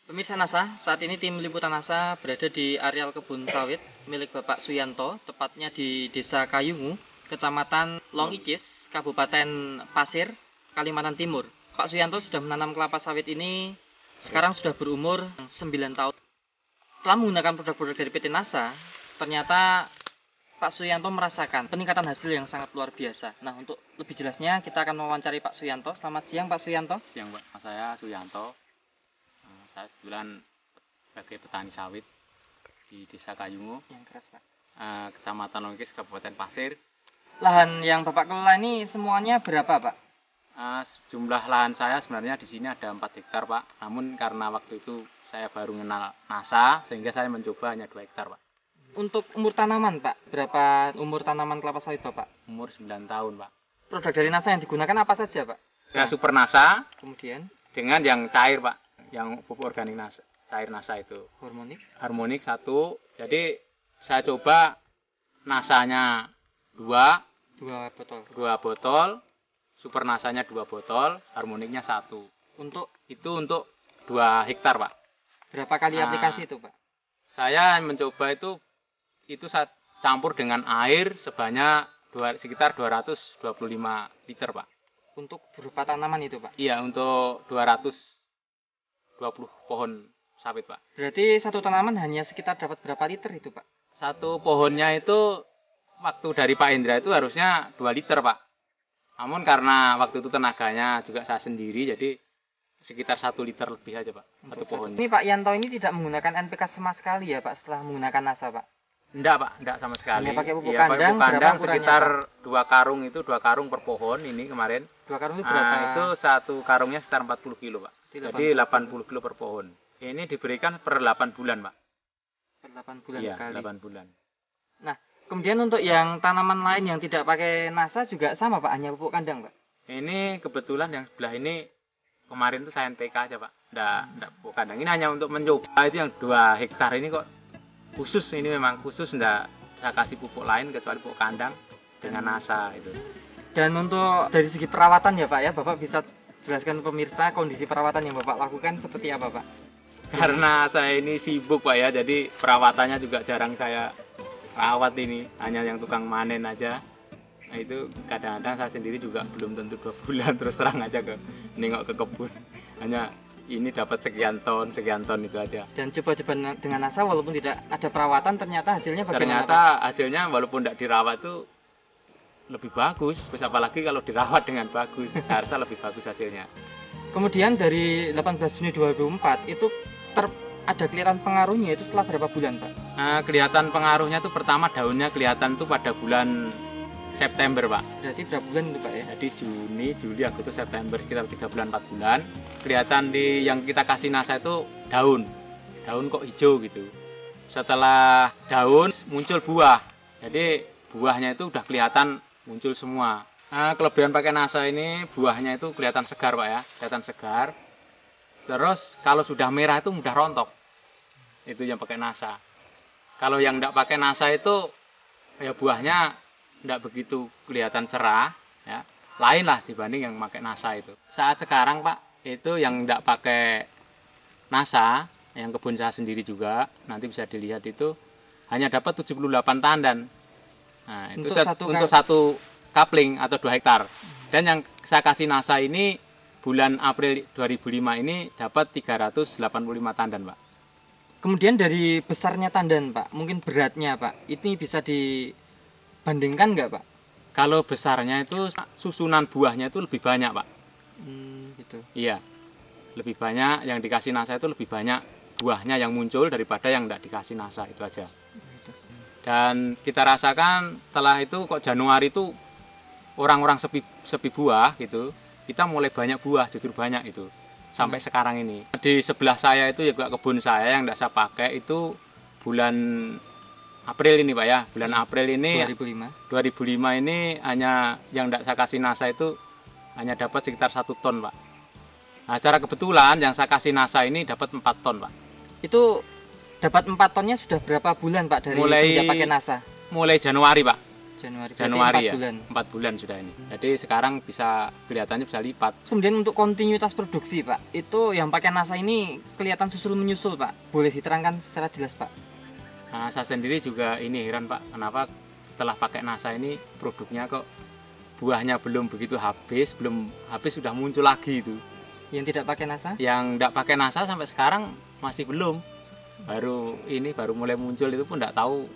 Pemirsa NASA, saat ini tim liputan NASA berada di areal kebun sawit milik Bapak Suyanto, tepatnya di Desa Kayungu, Kecamatan Longikis, Kabupaten Pasir, Kalimantan Timur. Pak Suyanto sudah menanam kelapa sawit ini sekarang sudah berumur 9 tahun. Setelah menggunakan produk-produk dari PT NASA, ternyata Pak Suyanto merasakan peningkatan hasil yang sangat luar biasa. Nah, untuk lebih jelasnya kita akan mewawancari Pak Suyanto. Selamat siang Pak Suyanto. Siang Pak, saya Suyanto. Saya kebetulan sebagai petani sawit di Desa Kayungu, Yang keras Pak. Kecamatan Longkis, Kabupaten Pasir. Lahan yang Bapak kelola ini semuanya berapa Pak? Jumlah lahan saya sebenarnya di sini ada 4 hektar Pak. Namun karena waktu itu saya baru mengenal NASA, sehingga saya mencoba hanya 2 hektar Pak. Untuk umur tanaman Pak, berapa umur tanaman kelapa sawit Bapak? Umur 9 tahun Pak. Produk dari NASA yang digunakan apa saja Pak? Ya, Super NASA Kemudian dengan yang cair Pak, yang pupuk organik NASA, cair NASA itu. Harmonik 1. Jadi saya coba NASA-nya 2 botol, Super NASA-nya 2 botol, harmoniknya 1. Untuk Untuk 2 hektar Pak. berapa kali aplikasi itu Pak? Saya mencoba itu saya campur dengan air sebanyak sekitar 225 liter Pak. Untuk berupa tanaman itu Pak? Iya, untuk 220 pohon sawit Pak. Berarti satu tanaman hanya sekitar dapat berapa liter itu Pak? Satu pohonnya itu waktu dari Pak Indra itu harusnya 2 liter Pak. Namun karena waktu itu tenaganya juga saya sendiri, jadi sekitar 1 liter lebih aja Pak, satu pohonnya. Ini Pak Yanto ini tidak menggunakan NPK sama sekali ya Pak setelah menggunakan NASA Pak? Enggak Pak, enggak sama sekali. Hanya pakai pupuk Iya, kandang, pupuk kandang berapa sekitar ukurannya, 2 karung per pohon ini kemarin. 2 karung itu berapa? Itu satu karungnya sekitar 40 kilo Pak. Jadi Jadi 80 kilo per pohon. Ini diberikan per 8 bulan Pak. per 8 bulan Iya, sekali. 8 bulan. Nah, kemudian untuk yang tanaman lain yang tidak pakai NASA juga sama Pak, hanya pupuk kandang Pak? Ini kebetulan yang sebelah ini kemarin tuh saya NPK aja Pak. Enggak pupuk kandang. Ini hanya untuk mencoba itu yang 2 hektar ini kok khusus, ini memang khusus, enggak saya kasih pupuk lain kecuali pupuk kandang dengan NASA itu. Dan untuk dari segi perawatan ya Pak ya, Bapak bisa jelaskan pemirsa kondisi perawatan yang Bapak lakukan seperti apa Pak? Karena saya ini sibuk Pak ya, jadi perawatannya juga jarang saya rawat ini, hanya yang tukang manen aja. Nah itu kadang-kadang saya sendiri juga belum tentu 2 bulan terus terang aja nengok ke kebun. Hanya ini dapat sekian ton itu aja. Dan coba-coba dengan NASA walaupun tidak ada perawatan ternyata hasilnya bagaimana? Ternyata hasilnya walaupun tidak dirawat itu lebih bagus. Terus apalagi kalau dirawat dengan bagus, harusnya lebih bagus hasilnya. Kemudian dari 18 Juni 2004 itu ada kelihatan pengaruhnya itu setelah berapa bulan Pak? Kelihatan pengaruhnya itu pertama daunnya kelihatan itu pada bulan September Pak. Berarti berapa bulan itu Pak ya? Jadi Juni, Juli, Agustus, September, sekitar 3 bulan 4 bulan. Kelihatan di yang kita kasih NASA itu daun kok hijau gitu. Setelah daun muncul buah. Jadi buahnya itu udah kelihatan muncul semua. Kelebihan pakai NASA ini buahnya itu kelihatan segar Pak ya, kelihatan segar. Terus kalau sudah merah itu mudah rontok. Itu yang pakai NASA. Kalau yang enggak pakai NASA itu ya buahnya enggak begitu kelihatan cerah ya. Lain lah dibanding yang pakai NASA itu. Saat sekarang Pak, itu yang enggak pakai NASA, yang kebun saya sendiri juga, nanti bisa dilihat itu hanya dapat 78 tandan. Nah, itu untuk satu kapling atau 2 hektar. Dan yang saya kasih NASA ini bulan April 2005 ini dapat 385 tandan Pak. Kemudian dari besarnya tandan Pak, mungkin beratnya Pak, ini bisa dibandingkan nggak Pak? Kalau besarnya itu susunan buahnya itu lebih banyak Pak. Gitu. Iya, lebih banyak yang dikasih NASA itu lebih banyak buahnya yang muncul daripada yang tidak dikasih NASA itu aja. Dan kita rasakan setelah itu kok Januari itu orang-orang sepi buah gitu, kita mulai banyak buah, justru banyak itu sampai sekarang ini. Di sebelah saya itu juga kebun saya yang tidak saya pakai itu bulan April ini Pak ya, bulan April ini 2005 ini hanya yang tidak saya kasih NASA itu hanya dapat sekitar 1 ton Pak. Nah secara kebetulan yang saya kasih NASA ini dapat 4 ton Pak. Itu dapat 4 tonnya sudah berapa bulan Pak dari sejak pakai NASA? Mulai Januari Pak. Januari ya, 4 bulan sudah ini. Jadi sekarang bisa kelihatannya bisa lipat. Kemudian untuk kontinuitas produksi Pak, itu yang pakai NASA ini kelihatan susul menyusul Pak. Boleh diterangkan secara jelas Pak? Nah, saya sendiri juga ini heran Pak, kenapa setelah pakai NASA ini produknya kok buahnya belum begitu habis, sudah muncul lagi itu. Yang tidak pakai NASA? Yang tidak pakai NASA sampai sekarang masih belum. Baru mulai muncul itu pun tidak tahu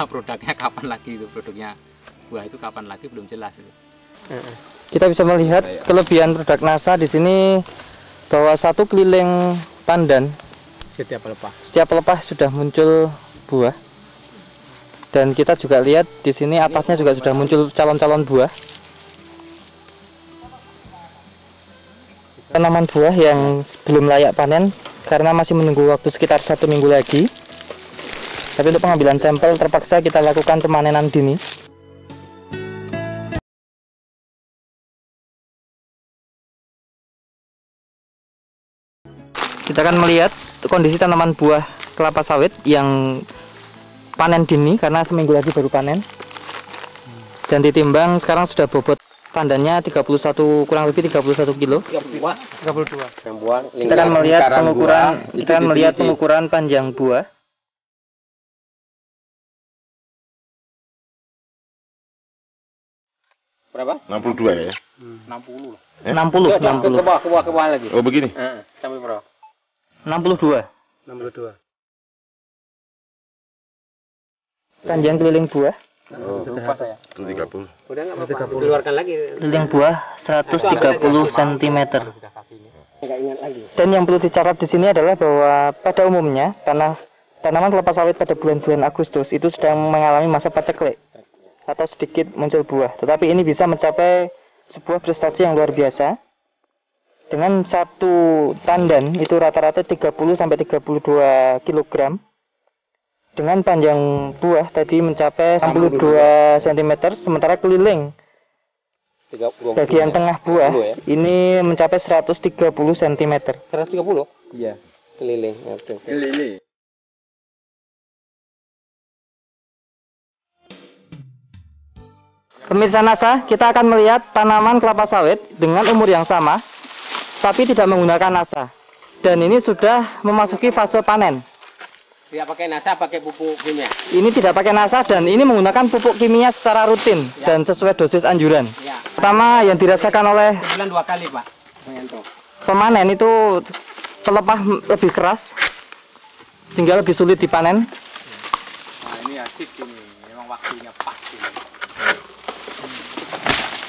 produknya kapan lagi itu, produknya buah itu kapan lagi belum jelas itu. Kita bisa melihat kelebihan produk NASA di sini bahwa satu keliling pandan setiap pelepah sudah muncul buah. Dan kita juga lihat di sini atasnya juga sudah muncul calon-calon buah. Tanaman buah yang belum layak panen karena masih menunggu waktu sekitar 1 minggu lagi. Tapi untuk pengambilan sampel terpaksa kita lakukan pemanenan dini. Kita akan melihat kondisi tanaman buah kelapa sawit yang panen dini karena seminggu lagi baru panen. Dan ditimbang sekarang sudah bobot pandannya 31, kurang lebih 31 kilo. 32. Kita akan melihat pengukuran panjang buah. Berapa? 62 ya? 60 lah. 60. Ke bawah lagi. Oh begini? Sampai berapa? 62. 62. Panjang keliling buah. Oh, Lupa saya. itu 30. Udah enggak apa-apa. Keluarkan lagi. Keliling buah 130 cm. Enggak ingat lagi. Dan yang perlu dicatat di sini adalah bahwa pada umumnya tanaman kelapa sawit pada bulan-bulan Agustus itu sedang mengalami masa paceklik atau sedikit muncul buah. Tetapi ini bisa mencapai sebuah prestasi yang luar biasa. Dengan satu tandan itu rata-rata 30 sampai 32 kg. Dengan panjang buah tadi mencapai 62 cm, sementara keliling bagian tengah buah ini mencapai 130 cm. 130? Iya. Keliling. Oke. Keliling. Pemirsa NASA, kita akan melihat tanaman kelapa sawit dengan umur yang sama, tapi tidak menggunakan NASA. Dan ini sudah memasuki fase panen. Tidak pakai NASA, pakai pupuk kimia. Ini tidak pakai NASA dan ini menggunakan pupuk kimia secara rutin dan sesuai dosis anjuran. Ya. Pertama yang dirasakan oleh Sebulan 2 kali, Pak. pemanen itu pelepah lebih keras, sehingga lebih sulit dipanen. Nah, ini asik ini, memang waktunya pas ini.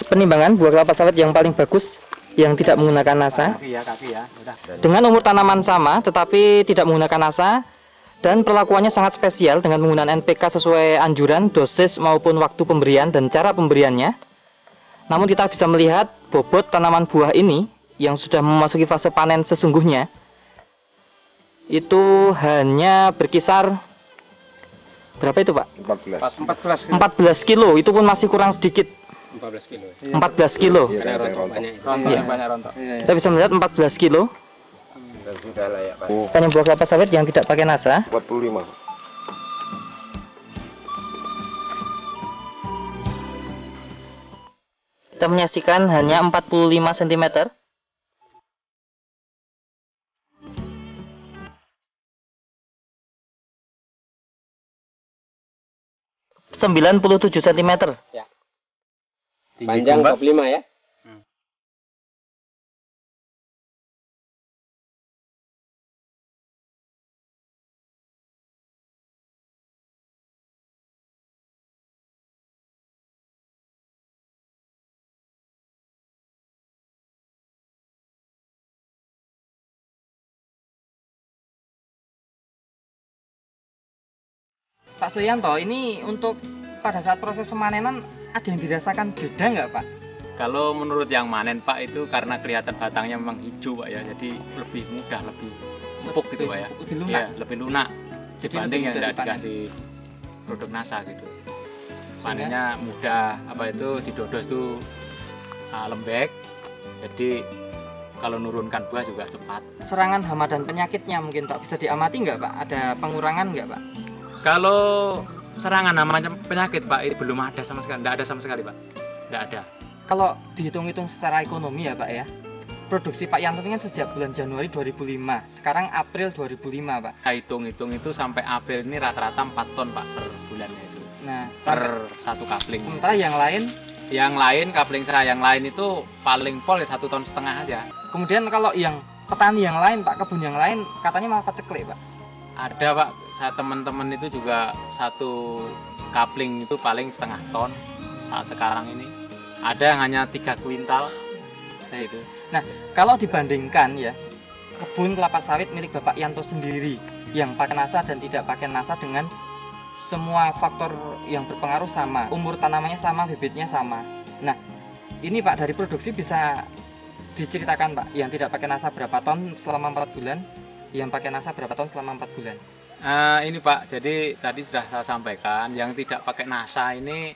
Penimbangan buah kelapa sawit yang paling bagus yang tidak menggunakan NASA. Kasih ya. Udah. Dengan umur tanaman sama tetapi tidak menggunakan NASA dan perlakuannya sangat spesial dengan menggunakan NPK sesuai anjuran, dosis maupun waktu pemberian dan cara pemberiannya. Namun kita bisa melihat bobot tanaman buah ini yang sudah memasuki fase panen sesungguhnya itu hanya berkisar berapa itu Pak? 14. 14 kilo, itu pun masih kurang sedikit. 14 kilo. 14 kilo. Ada rontok banyak. Iya. Banyak rontok. Kita bisa melihat 14 kilo. Dan sudah layak Pak. Panen buah kelapa sawit yang tidak pakai NASA. 45. Kita menyaksikan hanya 45 cm. ...97 cm. Panjang 45 ya. Pak Suyanto, ini untuk pada saat proses pemanenan ada yang dirasakan beda nggak Pak? Kalau menurut yang manen Pak itu karena kelihatan batangnya memang hijau Pak ya, jadi lebih mudah, lebih empuk gitu Pak ya. Lebih lunak. Iya, lebih lunak Jadi dibanding lebih yang mudah tidak dikasih produk NASA gitu. Panennya mudah, apa itu didodos itu lembek. Jadi kalau nurunkan buah juga cepat. Serangan hama dan penyakitnya mungkin Pak bisa diamati nggak Pak? Ada pengurangan nggak Pak? Kalau serangan namanya penyakit Pak, itu belum ada sama sekali, tidak ada sama sekali Pak, tidak ada. Kalau dihitung-hitung secara ekonomi ya Pak ya, produksi Pak Yanto ini kan sejak bulan Januari 2005, sekarang April 2005 Pak. Saya hitung-hitung itu sampai April ini rata-rata 4 ton Pak per bulannya itu. Nah, Per satu kapling. sementara yang lain, Kapling saya yang lain itu paling pol ya 1,5 ton aja. kemudian kalau yang petani yang lain Pak, kebun yang lain katanya malah paceklik Pak. Ada Pak, saya teman-teman itu juga satu kapling itu paling 0,5 ton saat sekarang ini. Ada yang hanya 3 kuintal. Nah, itu. Nah, kalau dibandingkan ya, kebun kelapa sawit milik Bapak Yanto sendiri yang pakai NASA dan tidak pakai NASA dengan semua faktor yang berpengaruh sama, umur tanamannya sama, bibitnya sama. Nah, ini Pak dari produksi bisa diceritakan Pak, yang tidak pakai NASA berapa ton selama 4 bulan, yang pakai NASA berapa ton selama 4 bulan. Ini Pak, jadi tadi sudah saya sampaikan, yang tidak pakai NASA ini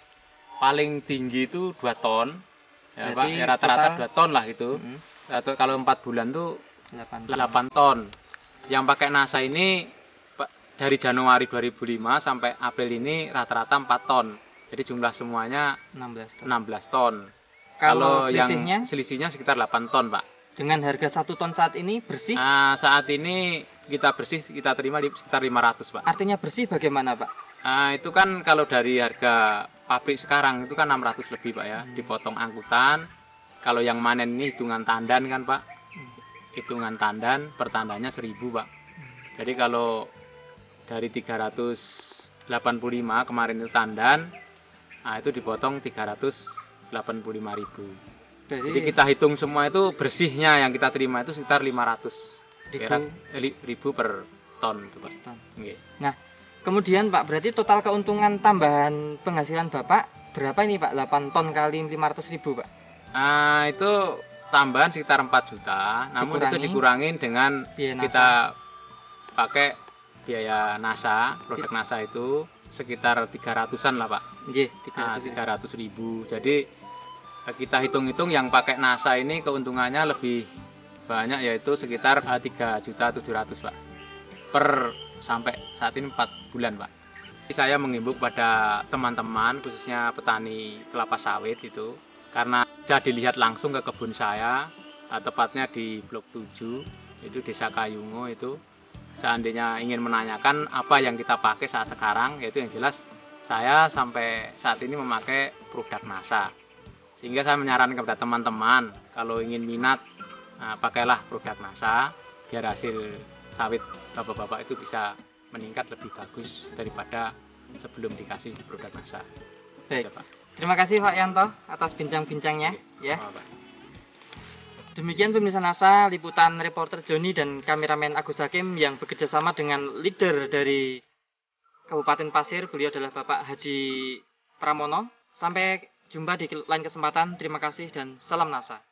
paling tinggi itu 2 ton. Ya Pak, Berarti ya rata-rata total 2 ton lah gitu. Atau kalau 4 bulan tuh 8 ton. Yang pakai NASA ini dari Januari 2005 sampai April ini rata-rata 4 ton. Jadi jumlah semuanya 16 ton. 16 ton. Kalau yang selisihnya sekitar 8 ton, Pak. Dengan harga 1 ton saat ini bersih, Saat ini kita terima di sekitar 500, Pak. artinya bersih bagaimana Pak? Itu kan kalau dari harga pabrik sekarang itu kan 600 lebih, Pak ya. Dipotong angkutan. Kalau yang manen ini hitungan tandan kan, Pak. Hitungan tandan, per tandanya 1.000, Pak. Jadi kalau dari 385 kemarin itu tandan, itu dipotong 385.000. Jadi kita hitung semua itu bersihnya yang kita terima itu sekitar 500 ribu per ton itu, Pak. Oke. Nah, kemudian Pak, berarti total keuntungan tambahan penghasilan Bapak berapa ini Pak? 8 ton kali 500.000 Pak? Itu tambahan sekitar 4 juta, namun itu dikurangin dengan biaya kita pakai biaya NASA, produk NASA itu sekitar 300-an lah Pak. Iya, 300.000. Jadi kita hitung-hitung yang pakai NASA ini keuntungannya lebih banyak, yaitu sekitar 3.700.000 Pak. Per sampai saat ini 4 bulan Pak. Saya mengimbau pada teman-teman khususnya petani kelapa sawit itu, karena bisa dilihat langsung ke kebun saya, tepatnya di Blok 7, itu Desa Kayungo itu. Seandainya ingin menanyakan apa yang kita pakai saat sekarang, yaitu yang jelas saya sampai saat ini memakai produk NASA. Sehingga saya menyarankan kepada teman-teman, kalau ingin minat, pakailah produk NASA, biar hasil sawit bapak-bapak itu bisa meningkat lebih bagus daripada sebelum dikasih produk NASA. Baik. Ya, Pak. Terima kasih Pak Yanto atas bincang-bincangnya ya. Demikian pemirsa NASA, liputan reporter Joni dan kameramen Agus Hakim yang bekerja sama dengan leader dari Kabupaten Pasir. Beliau adalah Bapak Haji Pramono. Sampai jumpa di lain kesempatan. Terima kasih dan salam NASA.